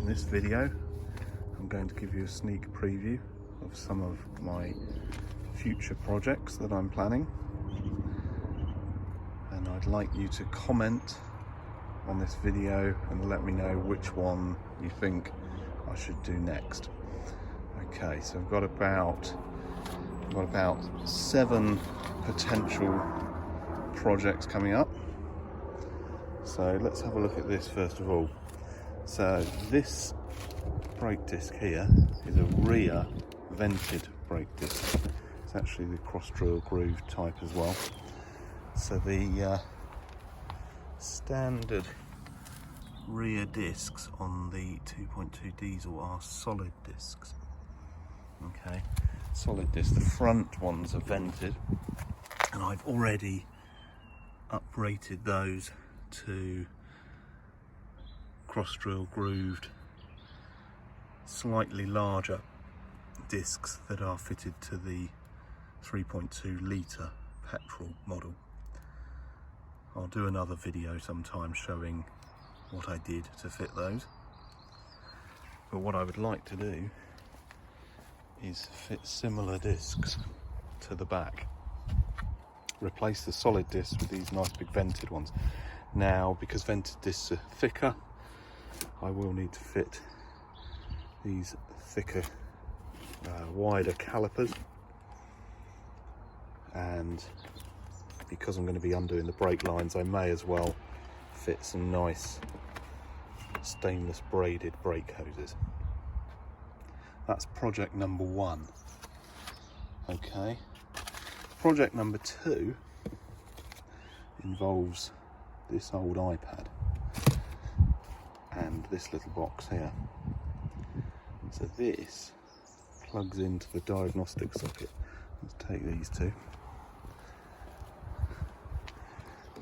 In this video I'm going to give you a sneak preview of some of my future projects that I'm planning, and I'd like you to comment on this video and let me know which one you think I should do next. Okay, so I've got about 7 potential projects coming up. So let's have a look at this first of all. So this brake disc here is a rear vented brake disc. It's actually the cross drill groove type as well. So the standard rear discs on the 2.2 diesel are solid discs. Okay, solid discs. The front ones are vented, and I've already uprated those to cross drill grooved, slightly larger discs that are fitted to the 3.2 litre petrol model. I'll do another video sometime showing what I did to fit those, but what I would like to do is fit similar discs to the back, replace the solid discs with these nice big vented ones. Now, because vented discs are thicker, I will need to fit these thicker, wider calipers, and because I'm going to be undoing the brake lines, I may as well fit some nice stainless braided brake hoses. That's project number 1. Okay, project number 2 involves this old iPad and this little box here. So this plugs into the diagnostic socket. Let's take these two.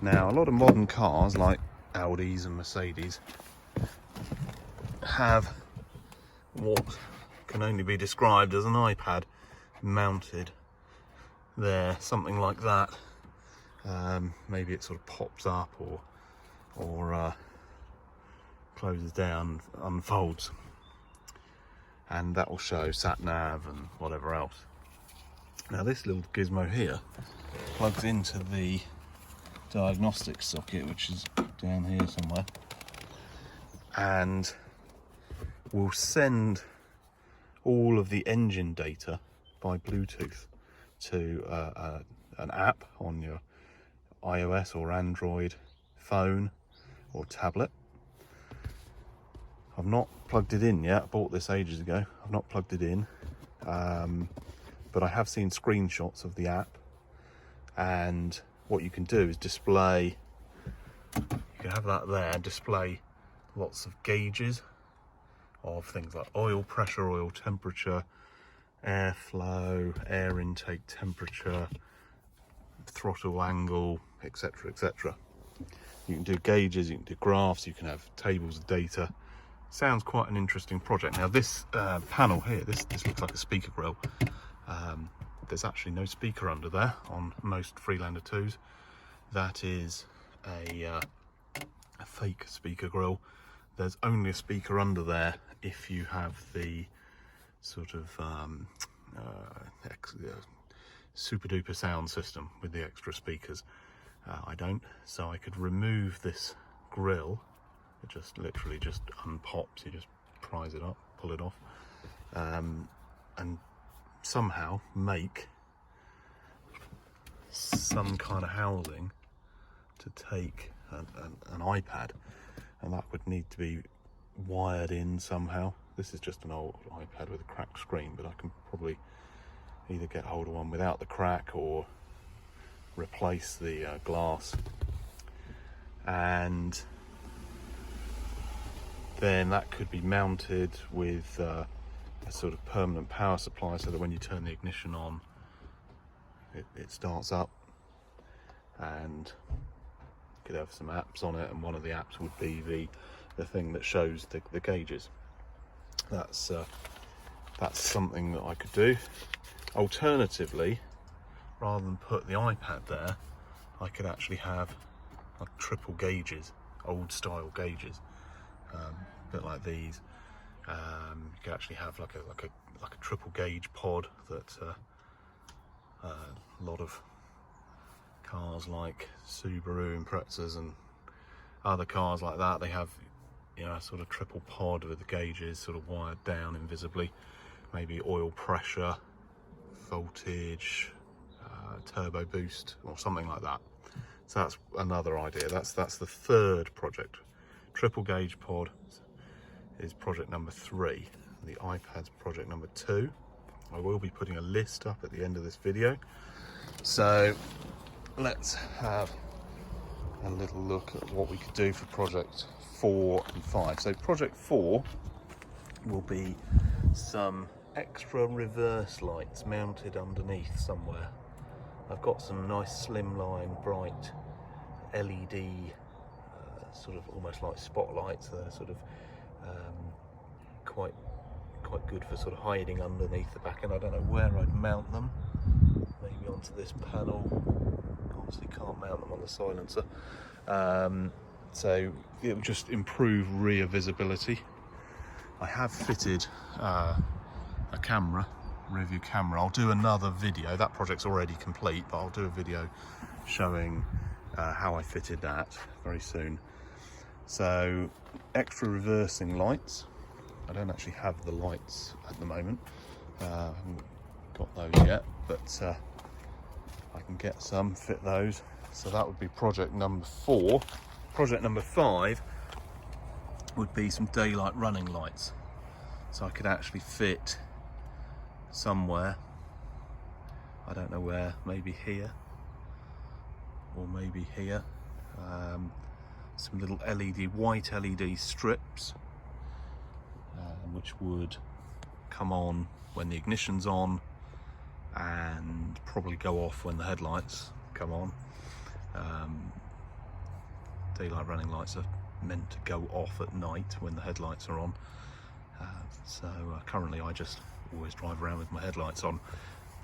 Now, a lot of modern cars like Audis and Mercedes have what can only be described as an iPad mounted there, something like that. Maybe it sort of pops up or closes down, unfolds, and that will show sat nav and whatever else. Now this little gizmo here plugs into the diagnostic socket, which is down here somewhere, and will send all of the engine data by Bluetooth to an app on your iOS or Android phone or tablet. I've not plugged it in yet. I bought this ages ago. I've not plugged it in, but I have seen screenshots of the app, and what you can do is display, you can have that there, display lots of gauges of things like oil pressure, oil temperature, airflow, air intake temperature, throttle angle, etc, etc. You can do gauges, you can do graphs, you can have tables of data. Sounds quite an interesting project. Now this panel here, this looks like a speaker grill. There's actually no speaker under there on most Freelander 2s. That is a fake speaker grill. There's only a speaker under there if you have the sort of super duper sound system with the extra speakers. I don't, so I could remove this grill. It just literally just unpops. You just prise it up, pull it off, and somehow make some kind of housing to take an iPad, and that would need to be wired in somehow. This is just an old iPad with a cracked screen, but I can probably either get hold of one without the crack or replace the glass, and then that could be mounted with a sort of permanent power supply, so that when you turn the ignition on, it starts up, and you could have some apps on it, and one of the apps would be the thing that shows the gauges. That's something that I could do. Alternatively, rather than put the iPad there, I could actually have like triple gauges, old style gauges, a bit like these, You can actually have like a triple gauge pod that a lot of cars like Subaru and Imprezas and other cars like that, they have, you know, a sort of triple pod with the gauges sort of wired down invisibly, maybe oil pressure, voltage, turbo boost or something like that. So that's another idea. That's the third project. Triple gauge pod is project number 3. The iPad's project number 2. I will be putting a list up at the end of this video. So let's have a little look at what we could do for project 4 and 5. So project 4 will be some extra reverse lights mounted underneath somewhere. I've got some nice slimline bright LED sort of almost like spotlights. They're sort of quite good for sort of hiding underneath the back end. I don't know where I'd mount them, maybe onto this panel. Obviously can't mount them on the silencer, so it will just improve rear visibility. I have fitted a camera, rear view camera. I'll do another video. That project's already complete, but I'll do a video showing how I fitted that very soon. So extra reversing lights. I don't actually have the lights at the moment. I haven't got those yet, but I can get some, fit those. So that would be project number 4. Project number 5 would be some daylight running lights. So I could actually fit somewhere, I don't know where, maybe here or maybe here, some little white LED strips, which would come on when the ignition's on and probably go off when the headlights come on. Daylight running lights are meant to go off at night when the headlights are on. Currently I just always drive around with my headlights on,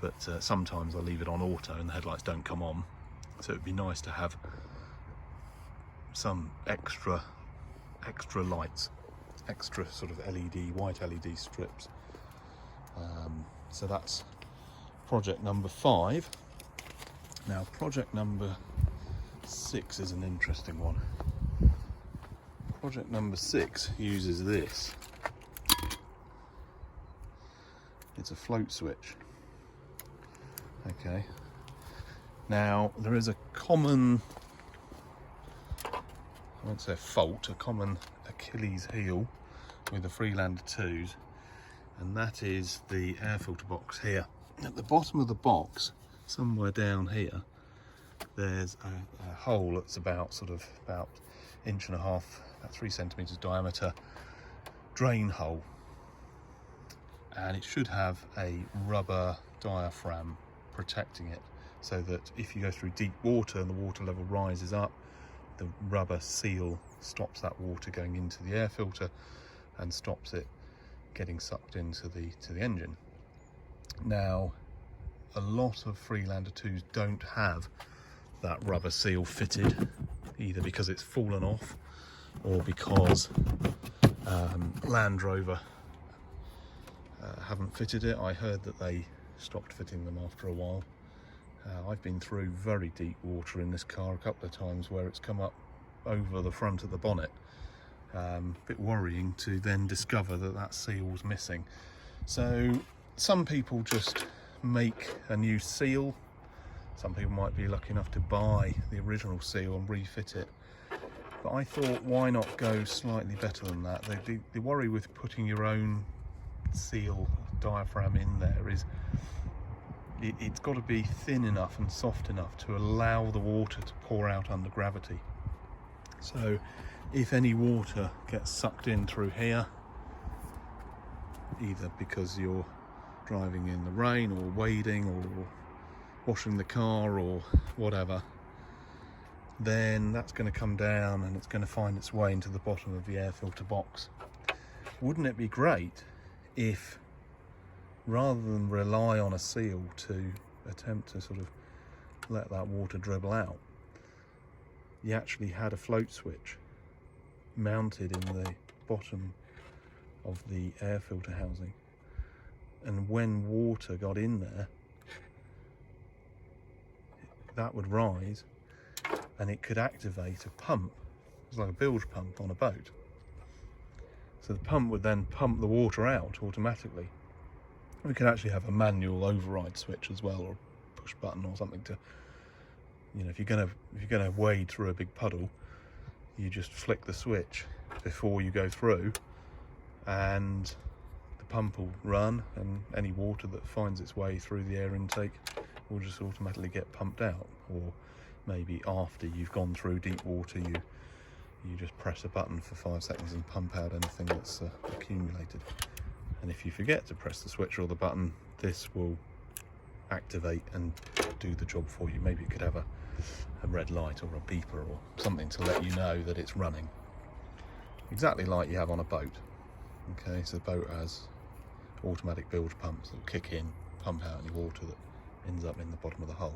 but sometimes I leave it on auto and the headlights don't come on. So it'd be nice to have some extra lights, extra sort of white LED strips. So that's project number 5. Now project number 6 is an interesting one. Project number 6 uses this. It's a float switch. Okay. Now there is a common, I won't say fault, a common Achilles heel with the Freelander 2s, and that is the air filter box here. At the bottom of the box, somewhere down here, there's a hole that's about inch and a half, about 3 centimeters diameter drain hole, and it should have a rubber diaphragm protecting it, so that if you go through deep water and the water level rises up, the rubber seal stops that water going into the air filter and stops it getting sucked into the engine. Now, a lot of Freelander 2s don't have that rubber seal fitted, either because it's fallen off or because Land Rover haven't fitted it. I heard that they stopped fitting them after a while. I've been through very deep water in this car a couple of times where it's come up over the front of the bonnet. A bit worrying to then discover that seal's missing. So some people just make a new seal. Some people might be lucky enough to buy the original seal and refit it. But I thought, why not go slightly better than that? The worry with putting your own seal diaphragm in there is it's got to be thin enough and soft enough to allow the water to pour out under gravity. So if any water gets sucked in through here, either because you're driving in the rain or wading or washing the car or whatever, then that's going to come down and it's going to find its way into the bottom of the air filter box. Wouldn't it be great if, rather than rely on a seal to attempt to sort of let that water dribble out, you actually had a float switch mounted in the bottom of the air filter housing, and when water got in there, that would rise and it could activate a pump. It's like a bilge pump on a boat. So the pump would then pump the water out automatically. We could actually have a manual override switch as well, or a push button or something to, you know, if you're gonna wade through a big puddle, you just flick the switch before you go through, and the pump will run, and any water that finds its way through the air intake will just automatically get pumped out. Or maybe after you've gone through deep water, you just press a button for 5 seconds and pump out anything that's accumulated. And if you forget to press the switch or the button, this will activate and do the job for you. Maybe it could have a red light or a beeper or something to let you know that it's running. Exactly like you have on a boat. Okay, so the boat has automatic bilge pumps that will kick in, pump out any water that ends up in the bottom of the hull.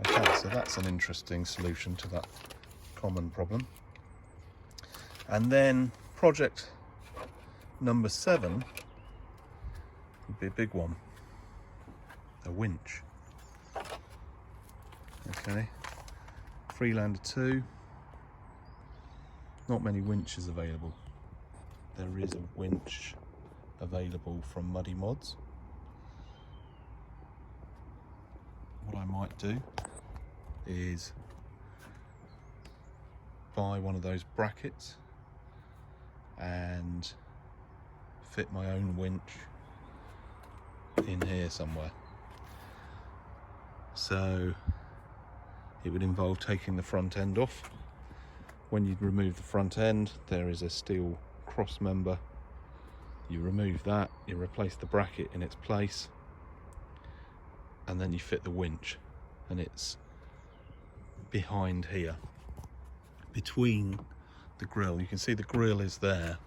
Okay, so that's an interesting solution to that common problem. And then project number 7 would be a big one, a winch. Okay, Freelander 2, not many winches available. There is a winch available from Muddy Mods. What I might do is buy one of those brackets and fit my own winch in here somewhere. So it would involve taking the front end off. When you remove the front end, there is a steel cross member. You remove that, you replace the bracket in its place, and then you fit the winch, and it's behind here, between the grille. You can see the grille is there,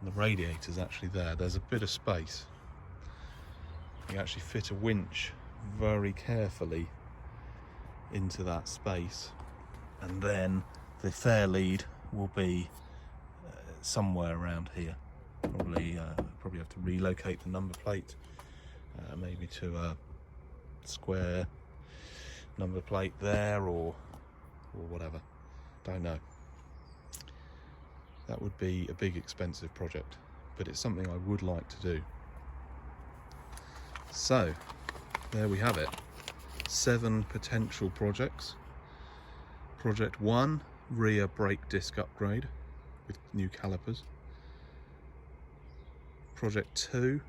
and the radiator's actually there. There's a bit of space. You actually fit a winch very carefully into that space, and then the fair lead will be somewhere around here. Probably have to relocate the number plate, maybe to a square number plate there, or whatever. Don't know. That would be a big expensive project, but it's something I would like to do. So there we have it, 7 potential projects. Project 1, rear brake disc upgrade with new calipers. Project 2,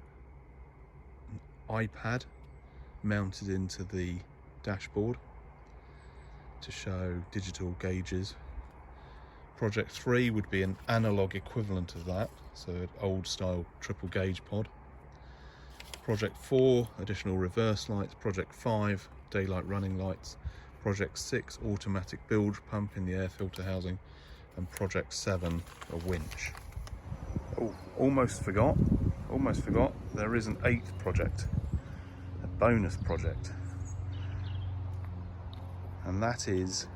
an iPad mounted into the dashboard to show digital gauges. Project 3 would be an analogue equivalent of that, so an old style triple gauge pod. Project 4, additional reverse lights. Project 5, daylight running lights. Project 6, automatic bilge pump in the air filter housing. And Project 7, a winch. Oh, almost forgot, there is an 8th project, a bonus project. And that is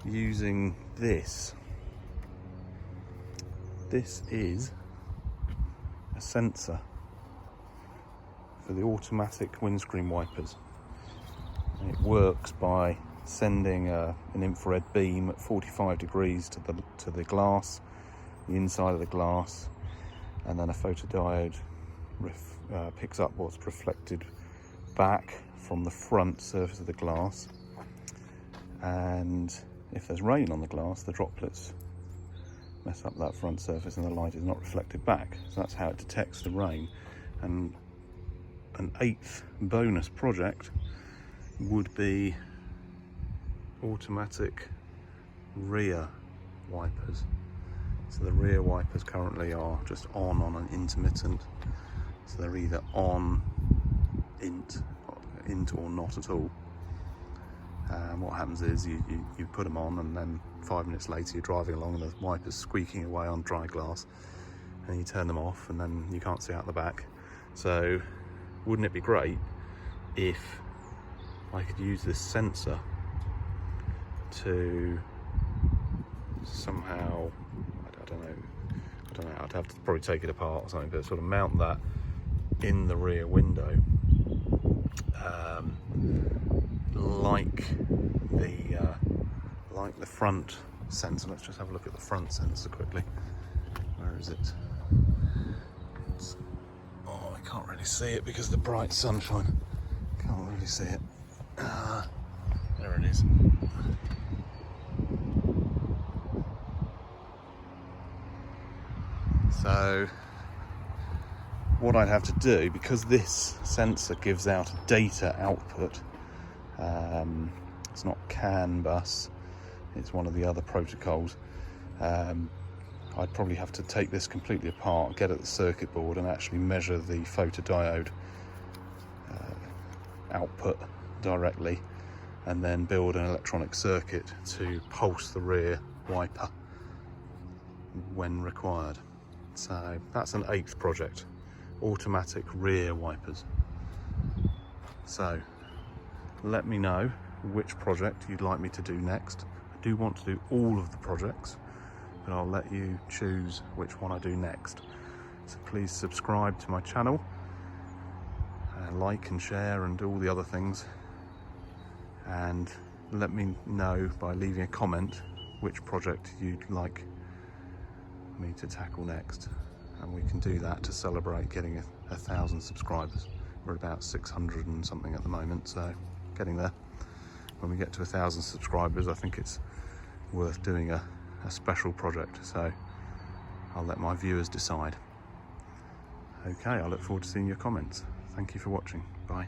using this. This is a sensor for the automatic windscreen wipers. And it works by sending an infrared beam at 45 degrees to the glass, the inside of the glass, and then a photodiode picks up what's reflected back from the front surface of the glass. And if there's rain on the glass, the droplets mess up that front surface and the light is not reflected back. So that's how it detects the rain. And an 8th bonus project would be automatic rear wipers. So the rear wipers currently are just on an intermittent. So they're either on, int or not at all. What happens is you put them on, and then 5 minutes later you're driving along and the wiper's squeaking away on dry glass, and you turn them off and then you can't see out the back. So wouldn't it be great if I could use this sensor to somehow, I don't know, I don't know, I'd have to probably take it apart or something, but sort of mount that in the rear window, like the front sensor. Let's just have a look at the front sensor quickly. Where is it? Oh, I can't really see it because of the bright sunshine. Can't really see it. There it is. So what I'd have to do, because this sensor gives out a data output, it's not CAN bus, it's one of the other protocols, I'd probably have to take this completely apart, get at the circuit board and actually measure the photodiode output directly, and then build an electronic circuit to pulse the rear wiper when required. So that's an 8th project, automatic rear wipers. So let me know which project you'd like me to do next. I do want to do all of the projects, but I'll let you choose which one I do next. So please subscribe to my channel, like and share and all the other things, and let me know by leaving a comment which project you'd like me to tackle next, and we can do that to celebrate getting 1,000 subscribers. We're about 600 and something at the moment, so getting there. When we get to 1,000 subscribers, I think it's worth doing a special project, so I'll let my viewers decide. Okay, I look forward to seeing your comments. Thank you for watching. Bye.